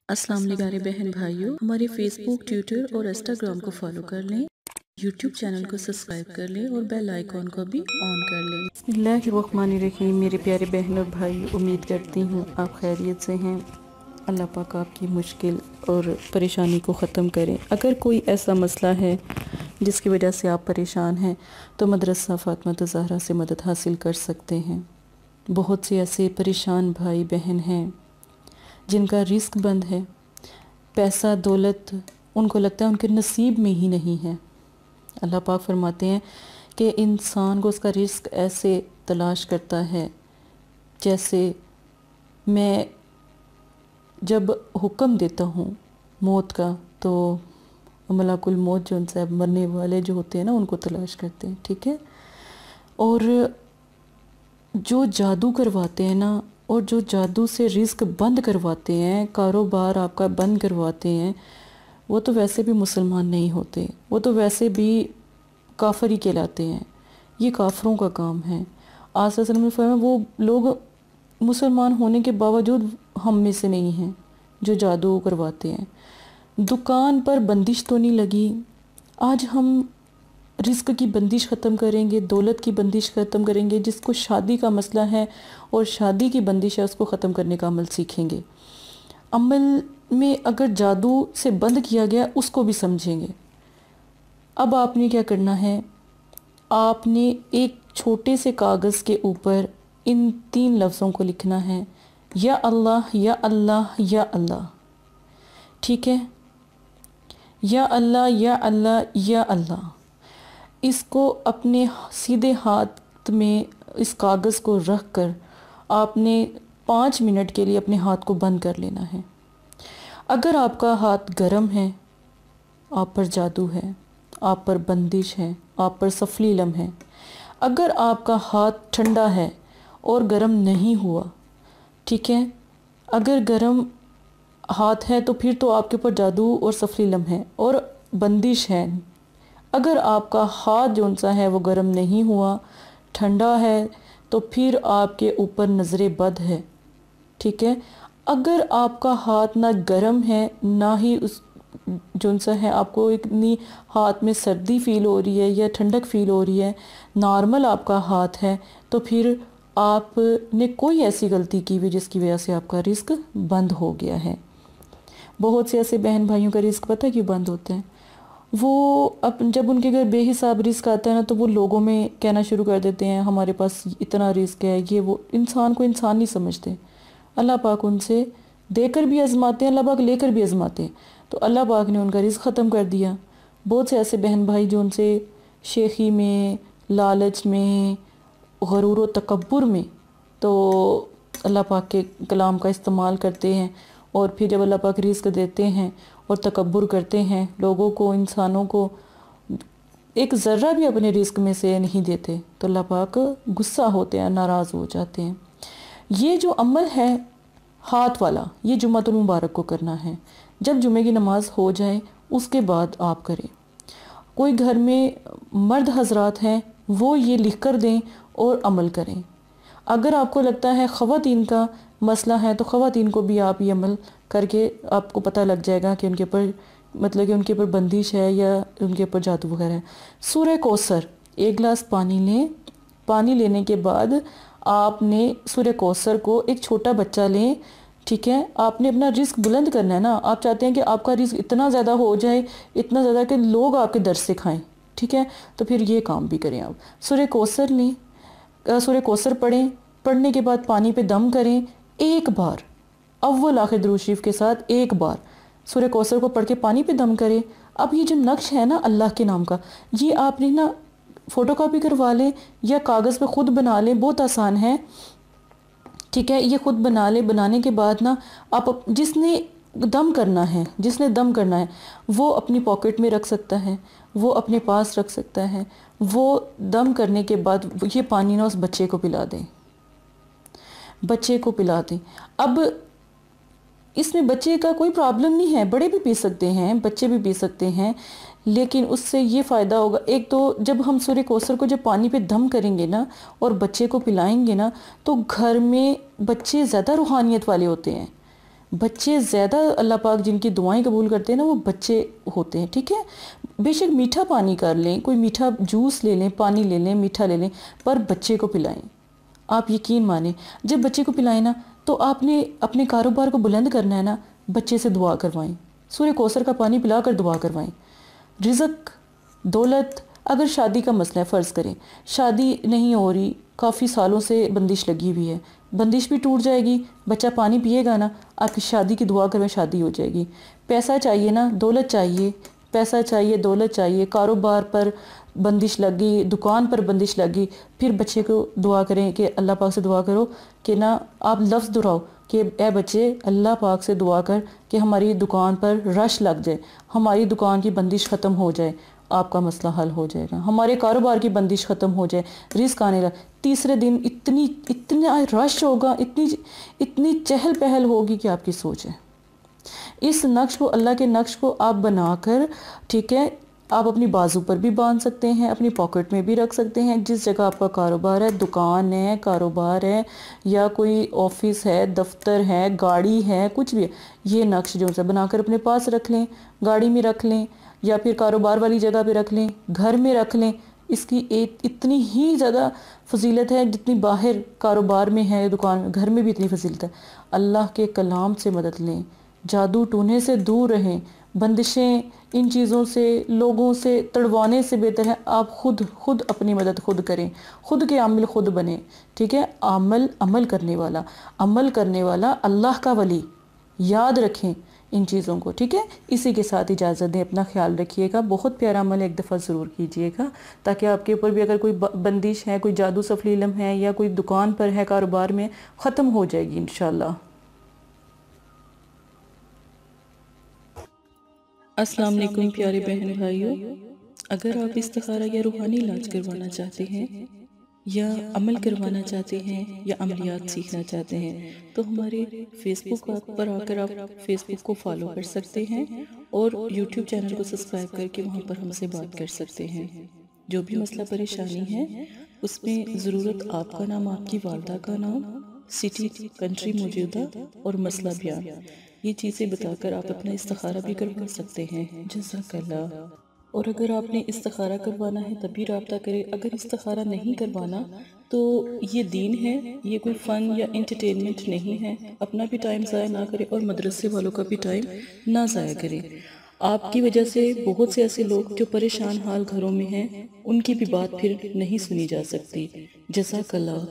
السلام علیکم پیارے بہن بھائیوں، ہمارے فیس بک، ٹویٹر اور انسٹاگرام کو فالو کر لیں، یوٹیوب چینل کو سبسکرائب کر لیں اور بیل آئیکن کو بھی آن کر لیں۔ بسم اللہ الرحمن الرحیم۔ میرے پیارے بہن اور بھائی، امید کرتی ہوں آپ خیریت سے ہیں۔ اللہ پاک آپ کی مشکل اور پریشانی کو ختم کرے۔ اگر کوئی ایسا مسئلہ ہے جس کی وجہ سے آپ پریشان ہیں تو مدرسہ فاطمہ الزہرا سے مدد حاصل کر سکتے ہیں۔ بہت سے ایسے پریشان بھائی بہن ہیں جن کا رزق بند ہے، پیسہ دولت ان کو لگتا ہے ان کے نصیب میں ہی نہیں ہے۔ اللہ پاک فرماتے ہیں کہ انسان کو اس کا رزق ایسے تلاش کرتا ہے جیسے میں جب حکم دیتا ہوں موت کا تو ملک الموت جو ان سے مرنے والے جو ہوتے ہیں نا ان کو تلاش کرتے ہیں، ٹھیک ہے۔ اور جو جادو کرواتے ہیں نا، اور جو جادو سے رزق بند کرواتے ہیں، کاروبار آپ کا بند کرواتے ہیں، وہ تو ویسے بھی مسلمان نہیں ہوتے، وہ تو ویسے بھی کافر ہی کہلاتے ہیں۔ یہ کافروں کا کام ہے۔ آج صلی اللہ علیہ وسلم نے فرمایا وہ لوگ مسلمان ہونے کے باوجود ہم میں سے نہیں ہیں جو جادو کرواتے ہیں۔ دکان پر بندش تو نہیں لگی، آج ہم رزق کی بندش ختم کریں گے، دولت کی بندش ختم کریں گے۔ جس کو شادی کا مسئلہ ہے اور شادی کی بندش ہے اس کو ختم کرنے کا عمل سیکھیں گے۔ عمل میں اگر جادو سے بند کیا گیا اس کو بھی سمجھیں گے۔ اب آپ نے کیا کرنا ہے، آپ نے ایک چھوٹے سے کاغذ کے اوپر ان 3 لفظوں کو لکھنا ہے، یا اللہ یا اللہ یا اللہ، ٹھیک ہے۔ یا اللہ یا اللہ یا اللہ، اس کو اپنے سیدھے ہاتھ میں اس کاغذ کو رکھ کر آپ نے 5 منٹ کے لیے اپنے ہاتھ کو بند کر لینا ہے۔ اگر آپ کا ہاتھ گرم ہے آپ پر جادو ہے، آپ پر بندش ہے، آپ پر سفلی علم ہے۔ اگر آپ کا ہاتھ ٹھنڈا ہے اور گرم نہیں ہوا، ٹھیک ہے، اگر گرم ہاتھ ہے تو پھر تو آپ کے اوپر جادو اور سفلی علم ہے اور بندش ہے۔ اگر آپ کا ہاتھ جو سا ہے وہ گرم نہیں ہوا، ٹھنڈا ہے، تو پھر آپ کے اوپر نظر بد ہے، ٹھیک ہے۔ اگر آپ کا ہاتھ نہ گرم ہے نہ ہی اس جو سا ہے آپ کو اتنی ہاتھ میں سردی فیل ہو رہی ہے یا ٹھنڈک فیل ہو رہی ہے، نارمل آپ کا ہاتھ ہے، تو پھر آپ نے کوئی ایسی غلطی کی ہوئی جس کی وجہ سے آپ کا رزق بند ہو گیا ہے۔ بہت سے ایسے بہن بھائیوں کا رزق پتہ کیوں بند ہوتے ہیں؟ وہ جب ان کے گھر بے حساب رزق آتا ہے نا تو وہ لوگوں میں کہنا شروع کر دیتے ہیں ہمارے پاس اتنا رزق ہے، یہ وہ، انسان کو انسان نہیں سمجھتے۔ اللہ پاک ان سے دے کر بھی آزماتے ہیں، اللہ پاک لے کر بھی آزماتے ہیں، تو اللہ پاک نے ان کا رزق ختم کر دیا۔ بہت سے ایسے بہن بھائی جو ان سے شیخی میں، لالچ میں، غرور و تکبر میں تو اللہ پاک کے کلام کا استعمال کرتے ہیں، اور پھر جب اللہ پاک رزق دیتے ہیں اور تکبر کرتے ہیں، لوگوں کو، انسانوں کو ایک ذرہ بھی اپنے رزق میں سے نہیں دیتے، تو اللہ پاک غصہ ہوتے ہیں، ناراض ہو جاتے ہیں۔ یہ جو عمل ہے ہاتھ والا، یہ جمعہ المبارک کو کرنا ہے۔ جب جمعے کی نماز ہو جائے اس کے بعد آپ کریں۔ کوئی گھر میں مرد حضرات ہیں وہ یہ لکھ کر دیں اور عمل کریں۔ اگر آپ کو لگتا ہے خواتین کا مسئلہ ہے تو خواتین کو بھی آپ یہ عمل کر کے آپ کو پتہ لگ جائے گا کہ ان کے اوپر مطلب کہ ان کے اوپر بندش ہے یا ان کے اوپر جادو وغیرہ ہے۔ سورہ کوثر، 1 گلاس پانی لیں، پانی لینے کے بعد آپ نے سورہ کوثر کو، ایک چھوٹا بچہ لیں، ٹھیک ہے۔ آپ نے اپنا رزق بلند کرنا ہے نا، آپ چاہتے ہیں کہ آپ کا رزق اتنا زیادہ ہو جائے، اتنا زیادہ کہ لوگ آپ کے در سے کھائیں، ٹھیک ہے، تو پھر یہ کام بھی کریں آپ۔ سورہ کوثر لیں، سورہ کوثر پڑھیں، پڑھنے کے بعد پانی پہ دم کریں، ایک بار اول آخر درود شریف کے ساتھ ایک بار سورہ کوثر کو پڑھ کے پانی پہ دم کریں۔ اب یہ جو نقش ہے نا اللہ کے نام کا، یہ آپ نے نا فوٹو کاپی کروا لیں یا کاغذ پہ خود بنا لیں، بہت آسان ہے، ٹھیک ہے۔ یہ خود بنا لیں، بنانے کے بعد نا آپ جس نے دم کرنا ہے وہ اپنی پاکٹ میں رکھ سکتا ہے، وہ اپنے پاس رکھ سکتا ہے۔ وہ دم کرنے کے بعد یہ پانی نا اس بچے کو پلا دیں، بچے کو پلا دیں۔ اب اس میں بچے کا کوئی پرابلم نہیں ہے، بڑے بھی پی سکتے ہیں، بچے بھی پی سکتے ہیں، لیکن اس سے یہ فائدہ ہوگا، ایک تو جب ہم سورہ کوثر کو جب پانی پہ دم کریں گے نا اور بچے کو پلائیں گے نا تو گھر میں بچے زیادہ روحانیت والے ہوتے ہیں، بچے زیادہ اللہ پاک جن کی دعائیں قبول کرتے ہیں نا وہ بچے ہوتے ہیں، ٹھیک ہے؟ بے شک میٹھا پانی کر لیں، کوئی میٹھا جوس لے لیں، پانی لے لیں، میٹھا لے لیں، پر بچے کو پلائیں۔ آپ یقین مانیں جب بچے کو پلائیں نا تو آپ نے اپنے کاروبار کو بلند کرنا ہے نا، بچے سے دعا کروائیں، سورہ کوثر کا پانی پلا کر دعا کروائیں۔ رزق، دولت، اگر شادی کا مسئلہ ہے، فرض کریں شادی نہیں ہو رہی، کافی سالوں سے بندش لگی ہوئی ہے، بندش بھی ٹوٹ جائے گی، بچہ پانی پیے گا نا، آپ کی شادی کی دعا کروائیں، شادی ہو جائے گی۔ پیسہ چاہیے نا، دولت چاہیے، پیسہ چاہیے، دولت چاہیے، کاروبار پر بندش لگ گئی، دکان پر بندش لگ گئی، پھر بچے کو دعا کریں کہ اللہ پاک سے دعا کرو کہ نا، آپ لفظ دہراؤ کہ اے بچے اللہ پاک سے دعا کر کہ ہماری دکان پر رش لگ جائے، ہماری دکان کی بندش ختم ہو جائے، آپ کا مسئلہ حل ہو جائے گا، ہمارے کاروبار کی بندش ختم ہو جائے، رزق آنے لگا۔ تیسرے دن اتنا رش ہوگا، اتنی چہل پہل ہوگی کہ آپ کی سوچ ہے۔ اس نقش کو، اللہ کے نقش کو آپ بنا کر، ٹھیک ہے، آپ اپنی بازو پر بھی باندھ سکتے ہیں، اپنی پاکٹ میں بھی رکھ سکتے ہیں، جس جگہ آپ کا کاروبار ہے، دکان ہے، کاروبار ہے، یا کوئی آفس ہے، دفتر ہے، گاڑی ہے، کچھ بھی ہے، یہ نقش جو سے بنا کر اپنے پاس رکھ لیں، گاڑی میں رکھ لیں، یا پھر کاروبار والی جگہ پہ رکھ لیں، گھر میں رکھ لیں۔ اس کی اتنی ہی زیادہ فضیلت ہے جتنی باہر کاروبار میں ہے، دکان میں، گھر میں بھی اتنی فضیلت ہے۔ اللہ کے کلام سے مدد لیں، جادو ٹونے سے دور رہیں، بندشیں ان چیزوں سے، لوگوں سے تڑوانے سے بہتر ہے آپ خود اپنی مدد خود کریں، خود کے عامل خود بنیں، ٹھیک ہے؟ عمل کرنے والا اللہ کا ولی، یاد رکھیں ان چیزوں کو، ٹھیک ہے؟ اسی کے ساتھ اجازت دیں، اپنا خیال رکھیے گا، بہت پیارا عمل ایک دفعہ ضرور کیجئے گا تاکہ آپ کے اوپر بھی اگر کوئی بندش ہے، کوئی جادو سفلیلم ہے، یا کوئی دکان پر ہے، کاروبار میں، ختم ہو جائے گی انشاءاللہ۔ السلام علیکم پیارے بہن بھائیوں، اگر آپ استخارہ یا روحانی علاج کروانا چاہتے ہیں، یا عمل کروانا چاہتے ہیں، یا عملیات سیکھنا چاہتے ہیں، تو ہمارے فیس بک پر آ کر آپ فیس بک کو فالو کر سکتے ہیں، اور یوٹیوب چینل کو سبسکرائب کر کے وہاں پر ہم سے بات کر سکتے ہیں۔ جو بھی مسئلہ پریشانی ہے اس میں ضرورت آپ کا نام، آپ کی والدہ کا نام، سٹی، کنٹری موجودہ، اور مسئلہ بیان، یہ چیزیں بتا کر آپ اپنا استخارہ بھی کروا سکتے ہیں۔ جزاک اللہ۔ اور اگر آپ نے استخارہ کروانا ہے تب بھی رابطہ کریں، اگر استخارہ نہیں کروانا تو یہ دین ہے، یہ کوئی فن یا انٹرٹینمنٹ نہیں ہے، اپنا بھی ٹائم ضائع نہ کریں اور مدرسے والوں کا بھی ٹائم نہ ضائع کریں۔ آپ کی وجہ سے بہت سے ایسے لوگ جو پریشان حال گھروں میں ہیں، ان کی بھی بات پھر نہیں سنی جا سکتی۔ جزاک اللہ۔